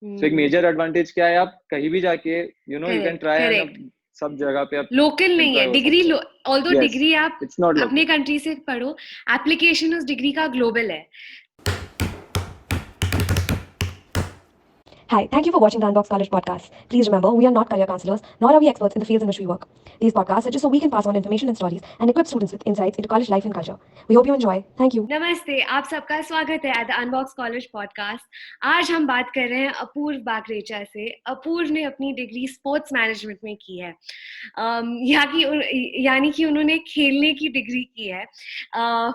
सो एक major advantage क्या है, आप कहीं भी जाके यू कैन ट्राई एंड सब जगह पे आप लोकल नहीं है डिग्री, ऑल्दो डिग्री आप इट्स नॉट अपने कंट्री से पढ़ो, एप्लीकेशन उस डिग्री का ग्लोबल है। Hi, thank you for watching the Unbox College podcast. Please remember, we are not career counselors, nor are we experts in the fields in which we work. These podcasts are just so we can pass on information and stories and equip students with insights into college life and culture. We hope you enjoy. Thank you. नमस्ते, आप सबका स्वागत है at the unbox college podcast. आज हम बात कर रहे हैं अपूर्व बागरेचा से। अपूर्व ने अपनी डिग्री स्पोर्ट्स मैनेजमेंट में की है, यानी कि उन्होंने खेलने की डिग्री की है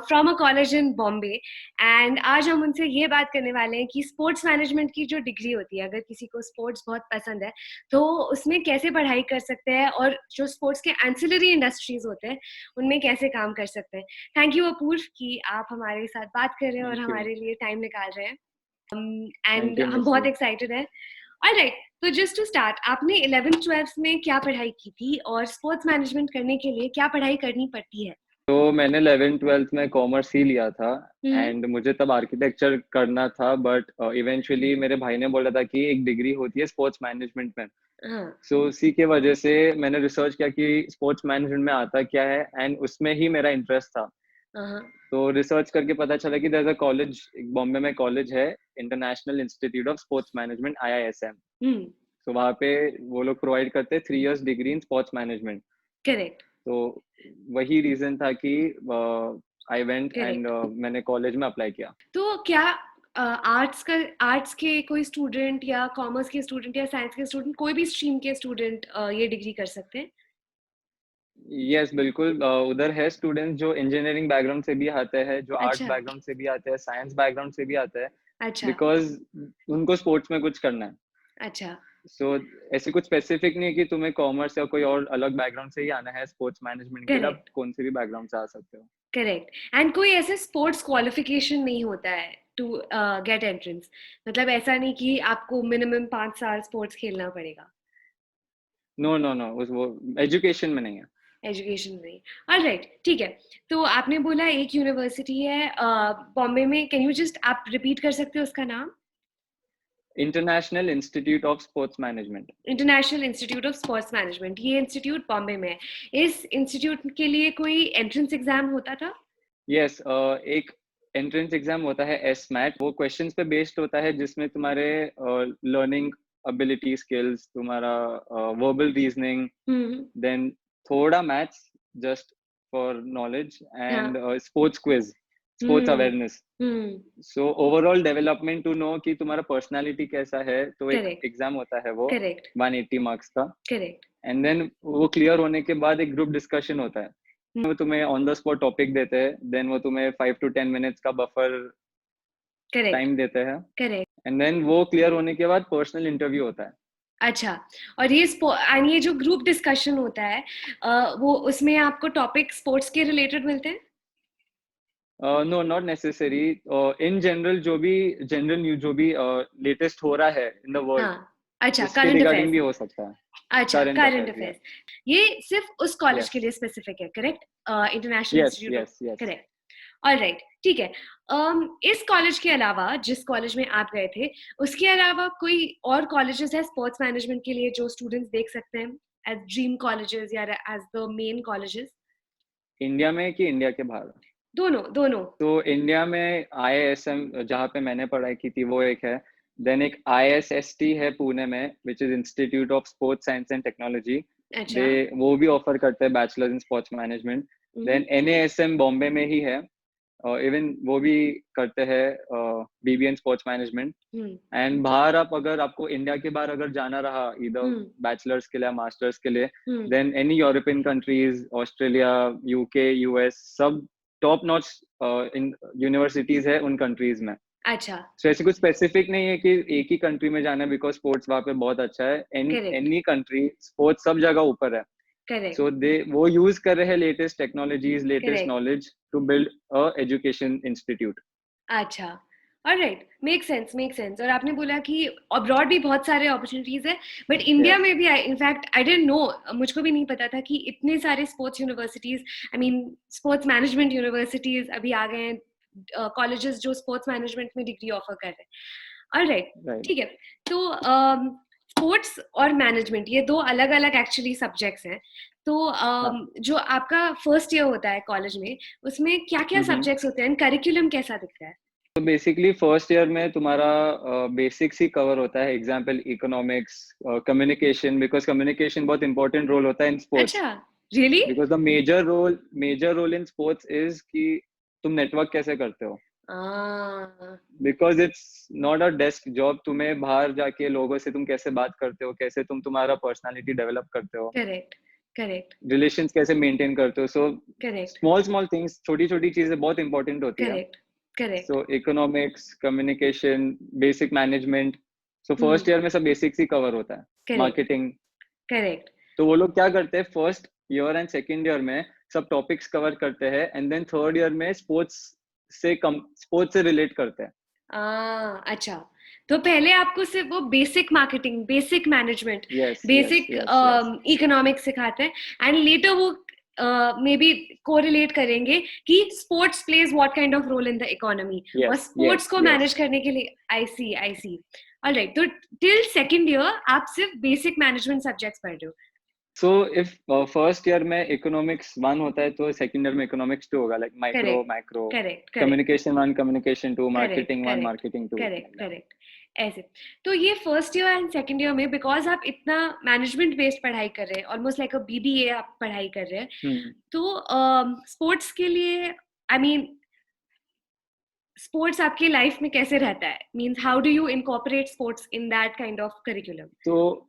from a college in Bombay. And आज हम उनसे ये बात करने वाले हैं कि स्पोर्ट्स मैनेजमेंट की जो डिग्री होती है, अगर किसी को स्पोर्ट्स बहुत पसंद है तो उसमें कैसे पढ़ाई कर सकते हैं, और जो स्पोर्ट्स के एंसिलरी इंडस्ट्रीज होते हैं उनमें कैसे काम कर सकते हैं। थैंक यू अपूर्व कि आप हमारे साथ बात कर रहे हैं और हमारे लिए टाइम निकाल रहे हैं, एंड हम बहुत एक्साइटेड हैं। ऑलराइट, तो जस्ट टू स्टार्ट, आपने 11th 12th में क्या पढ़ाई की थी और स्पोर्ट्स मैनेजमेंट करने के लिए क्या पढ़ाई करनी पड़ती है? तो मैंने 11th 12th में कॉमर्स ही लिया था एंड मुझे तब आर्किटेक्चर करना था, बट इवेंचुअली मेरे भाई ने बोला था कि एक डिग्री होती है स्पोर्ट्स मैनेजमेंट में। सो उसी के वजह से मैंने रिसर्च किया कि स्पोर्ट्स मैनेजमेंट में आता क्या है, एंड उसमें ही मेरा इंटरेस्ट था। तो रिसर्च करके पता चला कि there is a college, Bombay में कॉलेज है, international institute of sports management, IISM। तो वहाँ पे वो लोग प्रोवाइड करते हैं 3 years degree in sports management. Correct. तो वही रीजन था कि आई वेंट एंड मैंने कॉलेज में अप्लाई किया। तो क्या आर्ट्स के कोई स्टूडेंट या कॉमर्स के स्टूडेंट या साइंस के स्टूडेंट, कोई भी स्ट्रीम के स्टूडेंट ये डिग्री कर सकते हैं? यस, बिल्कुल। उधर है स्टूडेंट्स जो इंजीनियरिंग बैकग्राउंड से भी आते हैं, जो आर्ट्स बैकग्राउंड से भी आते हैं, साइंस बैकग्राउंड से भी आते हैं, बिकॉज उनको स्पोर्ट्स में कुछ करना है। अच्छा। सो ऐसे कुछ स्पेसिफिक नहीं कि तुम्हें कॉमर्स या कोई और अलग बैकग्राउंड से ही आना है स्पोर्ट्स मैनेजमेंट के लिए, आप कौन से भी बैकग्राउंड से आ सकते हो। करेक्ट। एंड कोई ऐसे स्पोर्ट्स क्वालिफिकेशन नहीं होता है टू गेट एंट्रेंस? मतलब ऐसा नहीं कि आपको मिनिमम 5 साल स्पोर्ट्स खेलना पड़ेगा? नो, वो एजुकेशन में नहीं है। एजुकेशन नहीं। ऑलराइट, ठीक है। तो आपने बोला एक यूनिवर्सिटी है बॉम्बे में, कैन यू जस्ट आप रिपीट कर सकते हो उसका नाम? International institute of sports management. International institute of sports management, ये इंस्टीट्यूट बॉम्बे में है। इस इंस्टीट्यूट के लिए कोई एंट्रेंस एग्जाम होता था? यस, एक एंट्रेंस एग्जाम होता है SMAT। वो क्वेश्चंस पे बेस्ड होता है, जिसमें तुम्हारे लर्निंग एबिलिटी स्किल्स, तुम्हारा वर्बल रीजनिंग, देन थोड़ा maths just for knowledge, and sports quiz, sports awareness. So overall development to know कि तुम्हारा पर्सनालिटी कैसा है, तो एक एग्जाम होता है वो 180 मार्क्स का। करेक्ट। एंड देन वो क्लियर होने के बाद एक ग्रुप डिस्कशन होता है। वो तुम्हें ऑन द स्पॉट टॉपिक देते हैं, देन वो तुम्हें 5 to 10 मिनट्स का बफर टाइम देते हैं। करेक्ट। एंड देन वो क्लियर होने के बाद पर्सनल इंटरव्यू होता है। अच्छा, और ये जो ग्रुप डिस्कशन होता है वो उसमें आपको टॉपिक स्पोर्ट्स के रिलेटेड मिलते हैं? No, not necessary. In general जो भी जनरल न्यूज, जो भी लेटेस्ट हो रहा है इन द वर्ल्ड, अच्छा, उसके रिगार्डिंग भी हो सकता है। अच्छा, करंट अफेयर्स। ये सिर्फ उस कॉलेज के लिए स्पेसिफिक है, correct? International institute, correct. Alright, ठीक है। इस कॉलेज के अलावा, जिस कॉलेज में आप गए थे, उसके अलावा कोई और कॉलेजेस है स्पोर्ट्स मैनेजमेंट के लिए जो स्टूडेंट्स देख सकते हैं एज ड्रीम कॉलेजेस या as the main colleges? India में कि इंडिया के बाहर? दोनों। तो इंडिया में IISM, जहाँ पे मैंने पढ़ाई की थी, वो एक है। देन एक ISST है पुणे में, which is institute of sports science and technology. वो भी ऑफर करते हैं bachelors in sports management. Then NASM Bombay में ही है, इवन वो भी करते हैं BBN स्पोर्ट्स मैनेजमेंट। एंड बाहर अगर आपको इंडिया के बाहर अगर जाना रहा, इधर बैचलर्स के लिए, मास्टर्स के लिए, then any European countries, Australia, UK, US, सब टॉप नॉच यूनिवर्सिटीज है उन कंट्रीज में। अच्छा। So, ऐसे कुछ स्पेसिफिक नहीं है कि एक ही कंट्री में जाना है, बिकॉज स्पोर्ट्स वहाँ पे बहुत अच्छा है। एनी कंट्री, स्पोर्ट्स सब जगह ऊपर है। So वो यूज कर रहे हैं latest technologies, latest knowledge to build a education institute. अच्छा, ऑलराइट, मेक सेंस। और आपने बोला कि अब्रॉड भी बहुत सारे अपॉर्चुनिटीज है, बट इंडिया में भी इनफैक्ट आई डिडंट नो, मुझको भी नहीं पता था कि इतने सारे sports universities, I mean sports management universities अभी आ गए हैं, कॉलेजेस जो स्पोर्ट्स मैनेजमेंट में डिग्री ऑफर कर रहे हैं। Alright, right. ठीक है। तो स्पोर्ट्स और मैनेजमेंट ये दो अलग अलग एक्चुअली सब्जेक्ट्स हैं। तो जो आपका फर्स्ट ईयर होता है कॉलेज में, उसमें क्या क्या सब्जेक्ट्स होते हैं, करिकुलम कैसा दिखता है? तो बेसिकली फर्स्ट ईयर में तुम्हारा बेसिक्स ही कवर होता है, example economics, communication, because communication बहुत इंपॉर्टेंट रोल होता है इन स्पोर्ट्स। अच्छा, really? Because the major role in sports is कि तुम नेटवर्क कैसे करते हो, because it's not a desk job. तुम्हें बाहर जाके लोगों से तुम कैसे बात करते हो, कैसे तुम तुम्हारा पर्सनालिटी डेवलप करते हो, करेक्ट, करेक्ट, रिलेशंस कैसे मेंटेन करते हो। So correct, small small things, छोटी छोटी चीजें बहुत इंपॉर्टेंट होती है। Correct, correct. So economics, communication, basic management, so first year में सब बेसिक्स ही कवर होता है। Correct, marketing, correct. तो वो लोग क्या करते हैं first year and second year में सब टॉपिक्स कवर करते हैं, एंड देन थर्ड ईयर में स्पोर्ट्स से रिलेट करते हैं। अच्छा, तो पहले आपको सिर्फ वो basic marketing, basic management, yes basic yes yes economics सिखाते हैं, एंड लेटर वो मे बी कोरिलेट करेंगे कि sports plays what kind of role in the economy, और यस स्पोर्ट्स यस को मैनेज करने के लिए। I see alright. तो टिल सेकंड ईयर आप सिर्फ बेसिक मैनेजमेंट सब्जेक्ट्स पढ़ रहे हो? सो इफ फर्स्ट ईयर में इकोनॉमिक्स 1 होता है तो सेकंड ईयर में इकोनॉमिक्स 2 होगा, like micro, correct, macro, correct, correct, communication 1, communication 2, correct, marketing 1, correct, marketing 2। Correct, correct, ऐसे। तो ये first year and second year में, बिकॉज आप इतना मैनेजमेंट बेस्ड पढ़ाई कर रहे हैं, ऑलमोस्ट लाइक अ बीबीए आप पढ़ाई कर रहे हैं, तो स्पोर्ट्स के लिए, आई मीन स्पोर्ट्स आपकी लाइफ में कैसे रहता है? Means how do you incorporate sports in that kind of curriculum? तो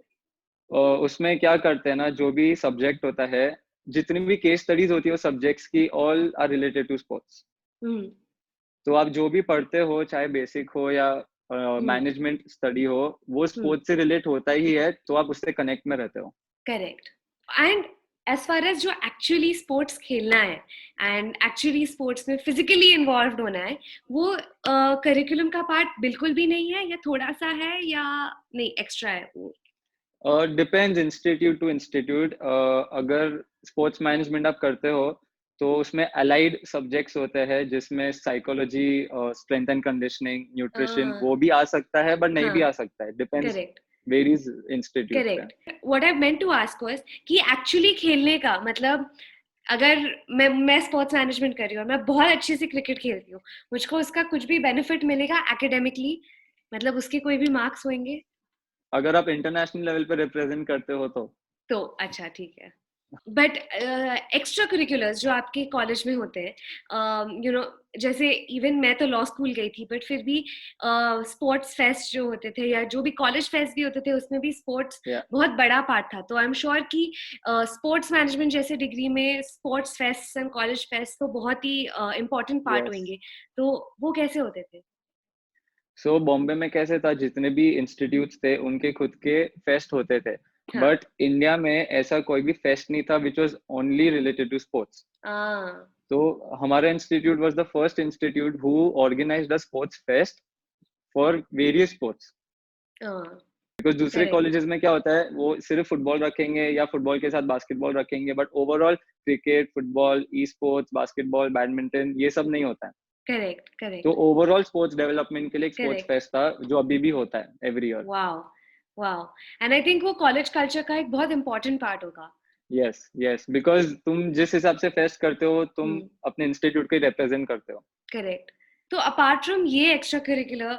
उसमें क्या करते हैं ना, जो भी सब्जेक्ट होता है, जितनी भी केस स्टडीज होती है सब्जेक्ट्स की, all are related to sports. तो आप जो भी पढ़ते हो, चाहे बेसिक हो या मैनेजमेंट स्टडी हो, वो स्पोर्ट्स से रिलेट होता ही है, तो आप उससे कनेक्ट में रहते हो। Correct. And as far as जो एक्चुअली स्पोर्ट्स खेलना है एंड एक्चुअली स्पोर्ट्स में फिजिकली इन्वॉल्व होना है, वो करिकुलम का पार्ट बिल्कुल भी नहीं है, या थोड़ा सा है, या नहीं एक्स्ट्रा है वो? Depends institute to institute. अगर स्पोर्ट्स मैनेजमेंट आप करते हो तो उसमें अलाइड सब्जेक्ट्स होते हैं, जिसमें psychology, strength and conditioning, nutrition, वो भी आ सकता है बट नहीं भी आ सकता है, डिपेंड्स, करेक्ट, वेरीज इंस्टीट्यूट पे। Correct. What I meant to ask was कि एक्चुअली खेलने का मतलब, अगर मैं स्पोर्ट्स मैनेजमेंट कर रही हूँ और मैं बहुत अच्छे से क्रिकेट खेलती हूँ, मुझको उसका कुछ भी बेनिफिट मिलेगा एकेडमिकली? मतलब उसके कोई भी मार्क्स होंगे? अगर आप इंटरनेशनल लेवल पे रिप्रेजेंट करते हो तो अच्छा, ठीक है। बट एक्स्ट्रा करिकुलर्स जो आपके कॉलेज में होते हैं, यू नो, जैसे इवन मैं तो लॉ स्कूल गई थी, बट फिर भी स्पोर्ट्स फेस्ट जो होते थे, या जो भी कॉलेज फेस्ट भी होते थे, उसमें भी स्पोर्ट्स बहुत बड़ा पार्ट था। तो आई एम श्योर कि स्पोर्ट्स मैनेजमेंट जैसे डिग्री में sports fest and college fest तो बहुत ही इम्पोर्टेंट पार्ट होंगे। तो वो कैसे होते थे? सो बॉम्बे में कैसे था, जितने भी इंस्टीट्यूट्स थे उनके खुद के फेस्ट होते थे, बट इंडिया में ऐसा कोई भी फेस्ट नहीं था which was only related to sports. तो हमारा institute was the first institute who organized a sports fest for various sports. Because दूसरे कॉलेजेस में क्या होता है, वो सिर्फ फुटबॉल रखेंगे या फुटबॉल के साथ बास्केटबॉल रखेंगे, but overall cricket, football, e sports, basketball, badminton, ये सब नहीं होता है। Correct, correct. तो ओवरऑल स्पोर्ट्स डेवलपमेंट के लिए स्पोर्ट्स फेस्ट था, जो अभी भी होता है every year. Wow, wow. And I think वो कॉलेज कल्चर का एक बहुत इंपॉर्टेंट पार्ट होगा। यस यस, बिकॉज तुम जिस हिसाब से फेस्ट करते हो, तुम अपने इंस्टीट्यूट को रिप्रेजेंट करते हो। करेक्ट। तो अपार्ट फ्रॉम ये एक्स्ट्रा करिकुलर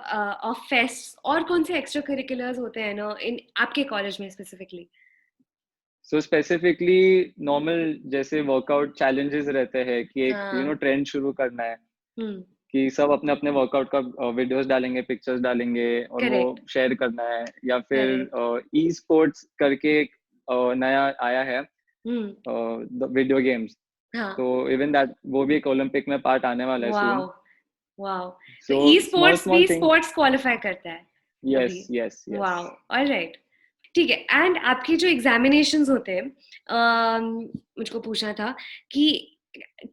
ऑफ फेस्ट, और कौन से एक्स्ट्रा करिकुलर्स होते हैं ना इन आपके कॉलेज में स्पेसिफिकली? सो स्पेसिफिकली नॉर्मल जैसे वर्कआउट चैलेंजेस रहते हैं कि एक ट्रेंड शुरू करना है, कि सब अपने अपने वर्कआउट का वीडियोस डालेंगे, पिक्चर्स डालेंगे, और वो शेयर करना है। या फिर ई स्पोर्ट्स करके एक नया आया है, वीडियो गेम्स। तो इवन दैट, वो भी एक ओलंपिक में पार्ट आने वाला है सून। वाओ। तो ई स्पोर्ट्स भी स्पोर्ट्स क्वालिफाई करता है? Yes yes. वाओ, ऑलराइट, ठीक है। एंड आपके जो एग्जामिनेशंस होते हैं, मुझको पूछना था कि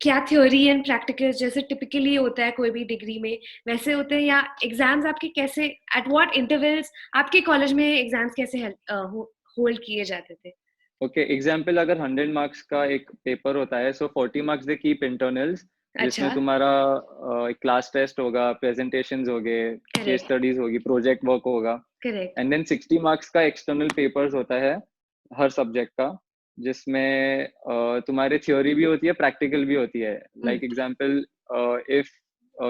क्या थ्योरी एंड प्रैक्टिकल जैसे टिपिकली होता है कोई भी डिग्री में, वैसे होते हैं, या एग्जाम्स आपके कैसे, एट व्हाट इंटरवल्स आपके कॉलेज में एग्जाम्स कैसे होल्ड किए जाते थे? ओके, एग्जाम्पल अगर 100 मार्क्स का एक पेपर होता है, सो 40 मार्क्स दे कीप इंटरनल्स जिसमें अच्छा, तुम्हारा क्लास टेस्ट होगा, प्रेजेंटेशंस होंगे, केस करेक्ट, स्टडीज होगी, प्रोजेक्ट वर्क होगा, करेक्ट, एंड देन 60 मार्क्स का एक्सटर्नल पेपर्स होता है हर सब्जेक्ट का, जिसमें तुम्हारी थ्योरी भी होती है, प्रैक्टिकल भी होती है. लाइक एग्जांपल, इफ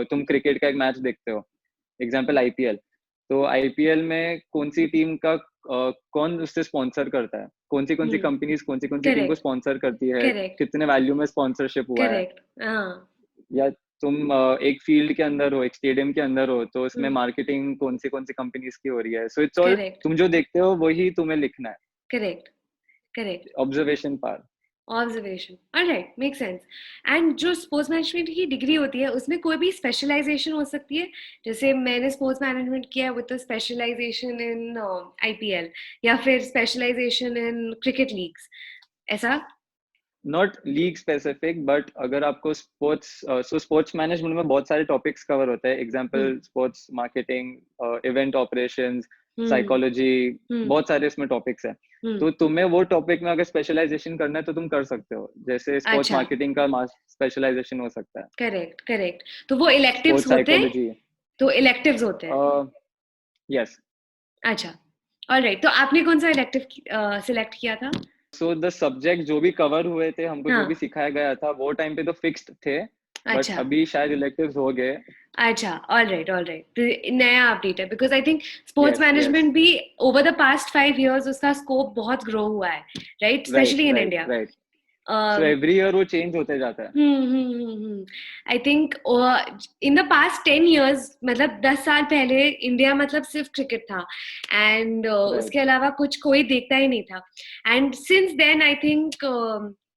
तुम क्रिकेट का एक मैच देखते हो, एग्जांपल आईपीएल, तो आईपीएल में कौन सी टीम का कौन उससे स्पॉन्सर करता है, कौन सी कंपनीज कौन सी टीम को करेक्ट, स्पॉन्सर करती है, करेक्ट, कितने वैल्यू में स्पॉन्सरशिप हुआ है. करेक्ट, हाँ, या तुम एक फील्ड के अंदर हो, एक स्टेडियम के अंदर हो, तो उसमें हम्म, मार्केटिंग कौन सी कंपनीज की हो रही है. सो इट्स ऑल, करेक्ट, तुम जो देखते हो वही तुम्हें लिखना है. Correct, correct, observation part. Observation, alright, make sense. And जो स्पोर्ट्स मैनेजमेंट की डिग्री होती है उसमें कोई भी स्पेशलाइजेशन हो सकती है, जैसे मैंने स्पोर्ट्स मैनेजमेंट किया विद स्पेशलाइजेशन इन आईपीएल, या फिर स्पेशलाइजेशन इन क्रिकेट लीग्स, ऐसा? नॉट लीग स्पेसिफिक, बट अगर आपको स्पोर्ट्स मैनेजमेंट में बहुत सारे टॉपिक्स कवर होते हैं. Hmm, example sports marketing, event operations, hmm, psychology, hmm, बहुत सारे इसमें टॉपिक्स हैं. हम्म, तो तुम्हें वो टॉपिक में अगर स्पेशलाइजेशन करना है तो तुम कर सकते हो. जैसे स्पोर्ट्स अच्छा, मार्केटिंग का स्पेशलाइजेशन हो सकता है, करेक्ट, करेक्ट. तो वो इलेक्टिव्स स्पोर्ट्स होते हैं? साइकोलॉजी. तो इलेक्टिव्स होते हैं? यस. अच्छा, ऑलराइट. तो आपने कौन सा इलेक्टिव सिलेक्ट किया था? सो द सब्जेक्ट जो भी कवर हुए थे, हमको जो भी हाँ, सिखाया गया था, वो टाइम पे तो फिक्स्ड थे, बट अच्छा, अभी शायद इलेक्टिव्स हो गए. अच्छा, ऑलराइट, ऑलराइट. तो नया अपडेट है, because I think sports yes, yes. Management भी ओवर द पास्ट 5 years उसका स्कोप बहुत ग्रो हुआ है, right, right, specially in right, India. Right. So every year वो चेंज होते जाता है. आई think in the past 10 years, मतलब 10 साल पहले इंडिया मतलब सिर्फ क्रिकेट था, एंड राइट, उसके अलावा कुछ कोई देखता ही नहीं था. And since then I think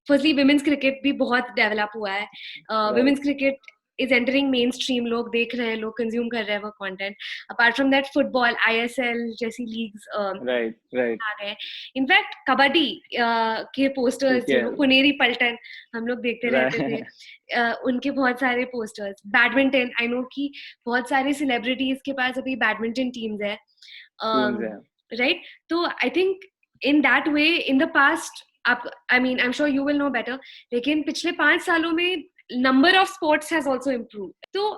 firstly women's cricket भी बहुत डेवलप हुआ है. Right, women's cricket is entering main stream, लोग देख रहे हैं, लोग कंज्यूम कर रहे हैं वो content. Apart from that football, ISL जैसी लीग्स राइट, राइट. आ गए. इनफैक्ट कबड्डी के पोस्टर्स, ओके. पुनेरी पलटन हम लोग देखते रहते थे. राइट. उनके बहुत सारे पोस्टर्स. बैडमिंटन, आई नो कि बहुत सारे सेलिब्रिटीज के पास अभी बैडमिंटन टीम्स है, टीम्स है. राइट. तो I think in that way in the past, आप, I mean I am sure you will know better, लेकिन पिछले 5 सालों में number of sports has also improve. तो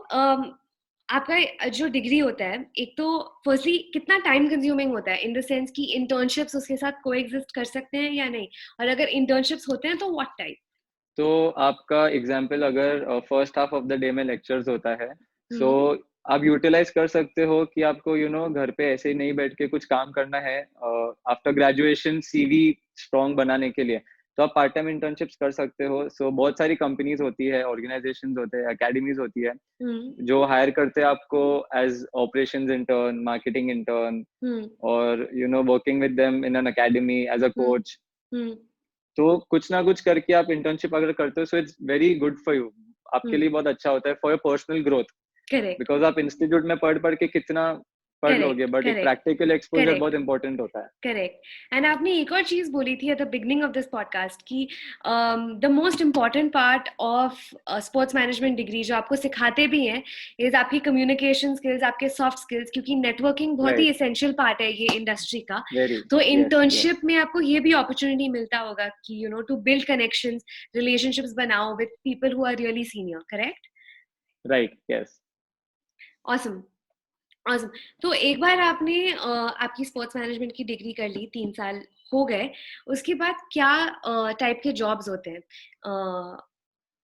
आपका जो डिग्री होता है, एक तो फर्स्टली कितना टाइम कंज्यूमिंग होता है, इन द सेंस कि इंटर्नशिप्स उसके साथ कोएग्जिस्ट कर सकते हैं या नहीं, और अगर इंटर्नशिप्स होते हैं तो व्हाट टाइप? तो आपका एग्जाम्पल, अगर first half of the day में लेक्चर्स होता है, सो हम्म, आप यूटिलाइज कर सकते हो कि आपको घर पे ऐसे ही नहीं बैठ के कुछ काम करना है आफ्टर ग्रेजुएशन, सीवी स्ट्रॉन्ग बनाने के लिए. तो आप पार्ट टाइम इंटर्नशिप्स कर सकते हो. सो बहुत सारी कंपनीज होती है, ऑर्गेनाइजेशंस होते हैं, एकेडमीज होती है, हम्म, जो हायर करते हैं आपको as operations intern, marketing intern, hmm, और working with them in an academy as a hmm, coach. Hmm, तो कुछ ना कुछ करके आप इंटर्नशिप अगर करते हो, so it's very good for you. आपके लिए बहुत अच्छा होता है for your personal growth. Correct, because आप इंस्टीट्यूट में पढ़ पढ़ के कितना पढ़ लोगे, करेक्ट, बट एक करेक्ट, प्रैक्टिकल एक्सपोजर बहुत करेक्ट, इंपॉर्टेंट होता है. करेक्ट. एंड आपने एक और चीज बोली थी at the beginning of this podcast कि the most important part of sports management degree जो आपको सिखाते भी हैं इज आपकी कम्युनिकेशन स्किल्स, आपके सॉफ्ट स्किल्स, क्योंकि नेटवर्किंग बहुत ही राइट. एसेंशियल पार्ट है ये इंडस्ट्री का. वेरी. तो यस, यस. इंटर्नशिप में आपको ये भी अपॉर्चुनिटी मिलता होगा कि टू बिल्ड कनेक्शंस, रिलेशनशिप्स बनाओ with people who are really senior, correct? Right. Yes. Awesome, awesome. तो एक बार आपने आपकी स्पोर्ट्स मैनेजमेंट की डिग्री कर ली, 3 साल हो गए, उसके बाद क्या टाइप के जॉब्स होते हैं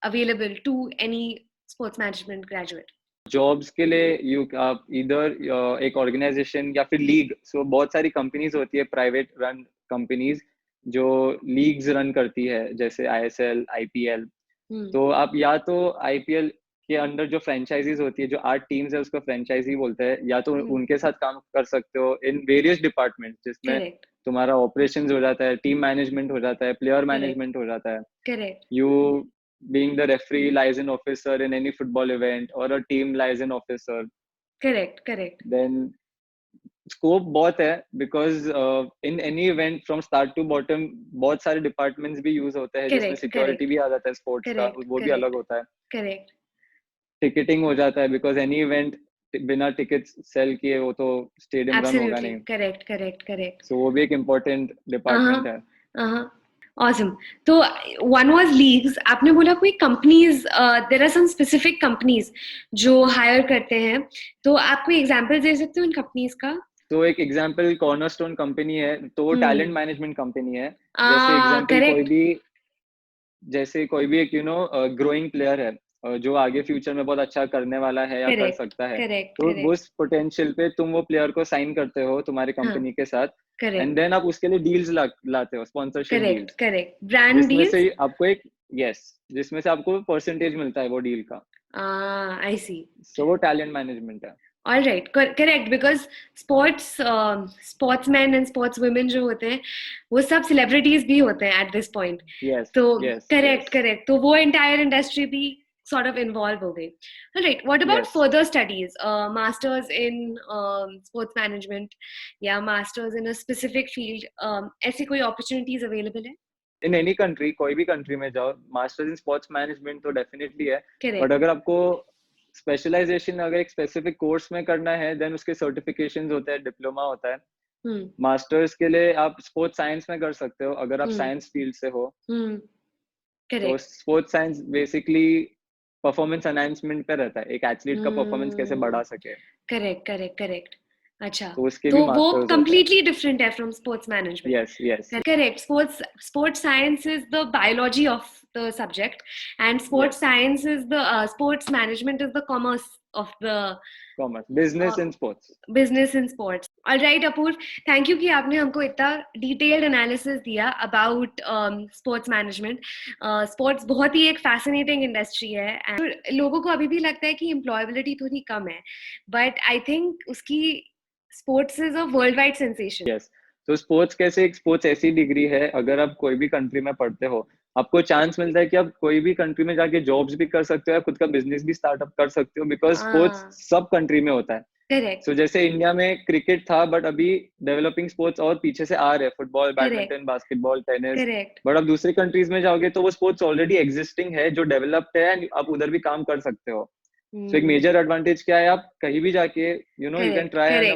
available to any sports management graduate? Jobs के लिए आप इधर एक ऑर्गेनाइजेशन या फिर लीग, सो बहुत सारी कंपनीज होती है, प्राइवेट रन कंपनीज, जो लीग्स रन करती है, जैसे आईएसएल, आईपीएल. तो आप या तो आईपीएल के अंडर जो फ्रेंचाइजीज होती है, जो 8 टीम्स है, उसको फ्रेंचाइजी बोलते हैं, या तो उनके साथ काम कर सकते हो इन वेरियस डिपार्टमेंट, जिसमें करेक्ट, तुम्हारा ऑपरेशंस हो जाता है, टीम मैनेजमेंट हो जाता है, प्लेयर करेक्ट, मैनेजमेंट हो जाता है. Correct, You being the referee, liaison officer in any football event, or a team liaison officer. Correct, correct, Then scope बहुत है, because in any event from start to bottom बहुत सारे departments भी use होते हैं, जिसमें करेक्ट, सिक्योरिटी करेक्ट, भी आ जाता है, स्पोर्ट्स का करेक्ट, वो भी अलग करेक्ट, होता है. करेक्ट. टिकटिंग हो जाता है, बिकॉज एनी इवेंट बिना टिकट सेल किए वो तो स्टेडियम रन होगा एब्सोल्युटली नहीं. Correct, correct, correct. सो वो भी एक इम्पोर्टेंट डिपार्टमेंट है. uh-huh. Awesome. तो one was leagues. आपने बोला कोई companies, there are some specific companies जो hire करते हैं. तो आप कोई examples दे सकते हो इन companies का? तो एक एग्जांपल कॉर्नरस्टोन कंपनी है, तो वो टैलेंट मैनेजमेंट कंपनी है। जैसे एग्जांपल correct. कोई भी एक ग्रोइंग प्लेयर है, जो आगे फ्यूचर में बहुत अच्छा करने वाला है या कर सकता है, तो Correct. उस पोटेंशियल पे तुम वो प्लेयर को साइन करते हो तुम्हारी कंपनी के साथ, Correct. एंड देन आप उसके लिए डील्स लाते हो, स्पॉन्सरशिप डील्स, Correct. Brand जिसमें deals? से आपको एक जिसमें से आपको परसेंटेज मिलता है वो डील का। I see. सो वो टैलेंट मैनेजमेंट है। All right, correct, because sportsmen and sportswomen जो होते हैं वो सब celebrities भी होते हैं at this point. तो correct. तो वो entire industry भी sort of involve हो गई. All right, what about further studies? Masters in sports management या masters in a specific field, ऐसी कोई opportunities available है? इन एनी कंट्री, कोई भी कंट्री में जाओ, मास्टर्स इन स्पोर्ट्स मैनेजमेंट तो डेफिनेटली है, बट अगर आपको स्पेशलाइजेशन अगर एक स्पेसिफिक कोर्स में करना है, देन उसके सर्टिफिकेशंस होते हैं, डिप्लोमा होता है। मास्टर्स के लिए आप स्पोर्ट्स साइंस में कर सकते हो अगर आप साइंस फील्ड से हो। तो sports science basically performance enhancement पे रहता है, एक एथलीट का परफॉर्मेंस कैसे बढ़ा सके। करेक्ट. अच्छा, तो वो completely different है from sports management. Yes. Correct. Sports science is the biology of the subject, and sports science is the sports management is the commerce of the business in sports. Business in sports. All right, Apoor. Thank you कि आपने हमको इतना detailed analysis दिया about sports management. Sports बहुत ही एक fascinating industry है. And लोगों को अभी भी लगता है कि employability थोड़ी कम है, but I think उसकी sports is a world wide sensation. Yes, तो स्पोर्ट्स ऐसी डिग्री है, अगर आप कोई भी कंट्री में पढ़ते हो, आपको चांस मिलता है कि आप कोई भी कंट्री में जाके जॉब्स भी कर सकते हो या खुद का बिजनेस भी स्टार्टअप कर सकते हो, बिकॉज स्पोर्ट्स सब कंट्री में होता है। करेक्ट। सो जैसे इंडिया में क्रिकेट था, बट अभी डेवलपिंग स्पोर्ट्स और पीछे से आ रहे हैं, football, badminton, basketball, tennis. But आप दूसरी कंट्रीज में जाओगे तो वो स्पोर्ट्स ऑलरेडी एग्जिस्टिंग है, जो डेवलप्ड है, एंड आप उधर भी काम कर सकते हो। सो एक मेजर एडवांटेज क्या है, आप कहीं भी जाके यू कैन ट्राई,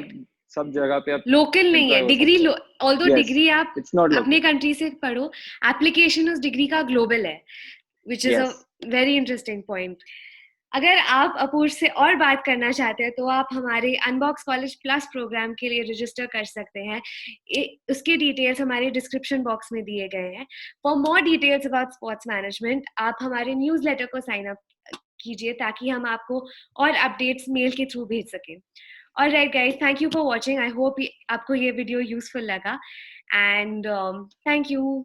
सब जगह पे आप लोकल नहीं है डिग्री, ऑल्दो डिग्री आप अपने कंट्री से पढ़ो, एप्लीकेशन उस डिग्री का ग्लोबल है, which is a very interesting point. अगर आप अपूर से और बात करना चाहते हैं तो आप हमारे अनबॉक्स कॉलेज प्लस प्रोग्राम के लिए रजिस्टर कर सकते हैं। उसके डिटेल्स हमारे डिस्क्रिप्शन बॉक्स में दिए गए हैं। For more details about sports management आप हमारे न्यूज़लेटर को साइन अप कीजिए ताकि हम आपको और अपडेट्स मेल के थ्रू भेज सकें। Alright guys, thank you for watching. I hope आपको ये वीडियो यूजफुल लगा, and thank you.